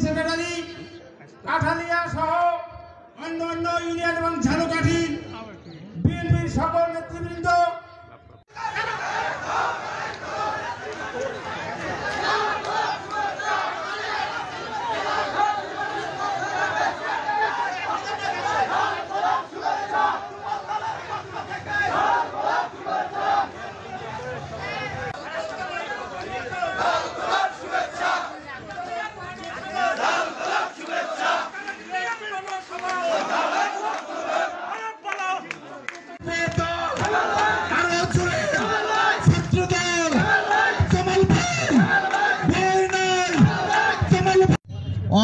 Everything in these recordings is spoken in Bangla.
সেক্রেটারি, কাঠালিয়া সহ অন্যান্য ইউনিয়ন এবং ঝালকাঠি বিএনপির সকল নেতৃবৃন্দ,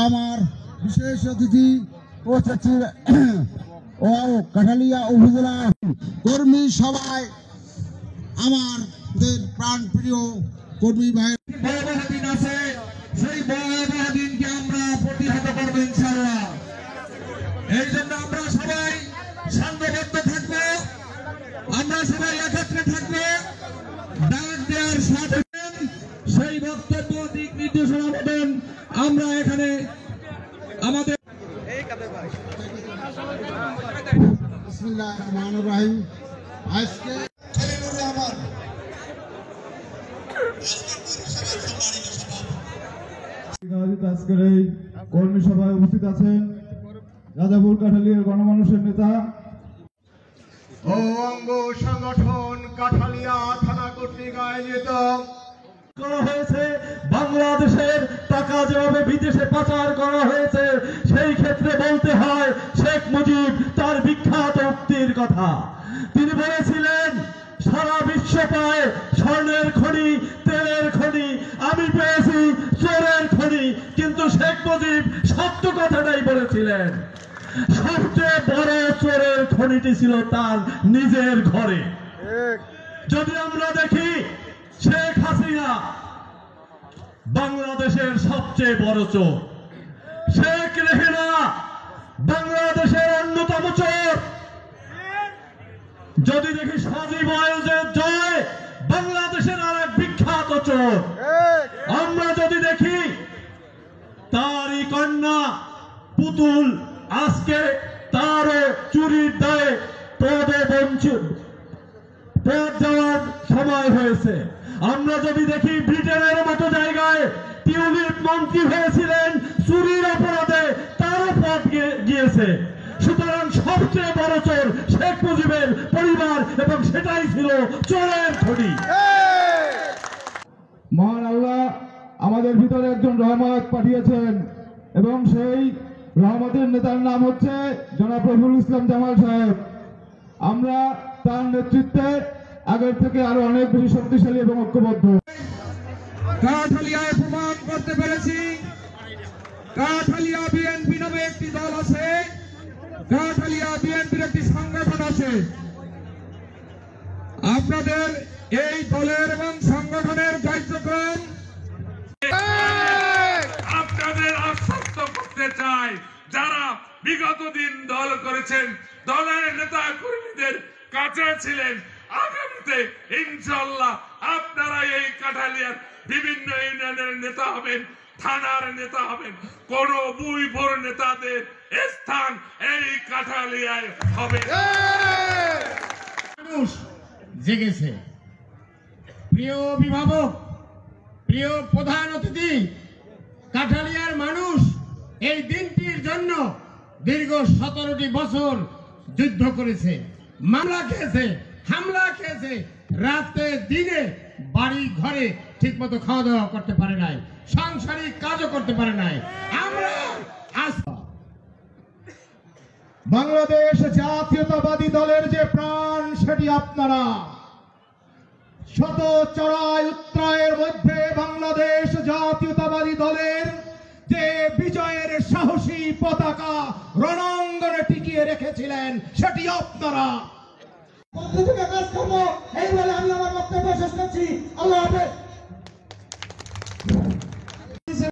আমার বিশেষ অতিথি ও সচিব ও কাঠালিয়া উপজেলা কর্মী সবাই, আমাদের প্রাণপ্রিয় কর্মী ভাই, দিন আছে, সেই ভয়াবহ দিনকে আমরা প্রতিহত করবো ইনশাআল্লাহ। এই জন্য আমরা সবাই সংঘবদ্ধ থাকবো, আমরা সবাই একত্রে থাকবো, ডাক দেওয়ার সাথে সেই বক্তব্য দিক নির্দেশনা মতন আমরা এখানে আমাদের বিসমিল্লাহির রহমানির রহিম। আজকে আজকের এই কর্মী সভায় উপস্থিত আছেন রাজাপুর কাঠালিয়ার গণমানুষের নেতা ও অঙ্গ সংগঠন কাঠালিয়া থানা কর্তৃক আয়োজিত করা হয়েছে। বাংলাদেশের টাকা যেভাবে বিদেশে পাচার করা হয়েছে, সেই ক্ষেত্রে বলতে হয় শেখ মুজিব তার বিখ্যাত উক্তির কথা। তিনি বলেছিলেন, সারা বিশ্ব পায় স্বর্ণের খনি, তেলের খনি, আমি পেয়েছি চোরের খনি। কিন্তু শেখ মুজিব সত্য কথাটাই বলেছিলেন, সবচেয়ে বড় চোরের খনিটি ছিল তার নিজের ঘরে। যদি আমরা দেখি, শেখ হাসিনা বাংলাদেশের সবচেয়ে বড় চোর, শেখ রেহানা বাংলাদেশের অন্যতম চোর। যদি দেখি সজীব ওয়াজেদ জয় বাংলাদেশের আরেক বিখ্যাত চোর। আমরা যদি দেখি তারই কন্যা পুতুল আজকে তারও চুরির দায়ে পদ যাওয়ার সময় হয়েছে। আমরা যদি দেখি ব্রিটেনের মতো জায়গায় টিউলিপ মন্ত্রী হয়েছিলেন চুরির অপরাধে, তারও পদ গিয়েছে। সুতরাং সবচেয়ে বড় চোর শেখ মুজিবের পরিবার, এবং সেটাই ছিল চোরের খনি। মহান আল্লাহ আমাদের ভিতরে একজন রহমত পাঠিয়েছেন, এবং সেই রহমতের নেতার নাম হচ্ছে জনাব রফিকুল ইসলাম জামাল সাহেব। আমরা তার নেতৃত্বে আগের থেকে আরো অনেক বেশি শক্তিশালী এবং ঐক্যবদ্ধ। কাঠালিয়ায় প্রমাণ করতে পেরেছি কাঠালিয়া বিএনপি নামে একটি দল আছে, কাঠালিয়া বিএনপির একটি সংগঠন আছে। আপনাদের এই দলের এবং সংগঠনের কার্যক্রম আপনাদের আশ্বস্ত করতে চাই, যারা বিগত দিন দল করেছেন, দলের নেতা কর্মীদের কাছে ছিলেন, আগামীতে ইনশাআল্লাহ আপনারা এই কাঠালিয়ার বিভিন্ন ইউনিয়নের নেতা হবেন, থানার নেতা হবেন। কোন বুইভোর নেতাদের স্থান এই কাঠালিয়ায় হবে। মানুষ জেগেছে। প্রিয় অভিভাবক, প্রিয় প্রধান অতিথি, কাঠালিয়ার মানুষ এই দিনটির জন্য দীর্ঘ 17টি বছর যুদ্ধ করেছে, মামলা খেয়েছে, হামলা খেয়েছে, রাতে দিনে বাড়ি ঘরে ঠিক মতো খাওয়া দাওয়া করতে পারে নাই, সাংসারিক কাজও করতে পারে নাই। আমরা আজ বাংলাদেশ জাতীয়তাবাদী দলের যে প্রাণ, সেটি আপনারা। শত চড়াই উত্তরায়ের মধ্যে বাংলাদেশ জাতীয়তাবাদী দলের যে বিজয়ের সাহসী পতাকা রণাঙ্গনে টিকিয়ে রেখেছিলেন, সেটি আপনারা। কাজ করবো এই বলে আমি আমার বক্তব্য শেষ করছি। আল্লাহ হাফেজ।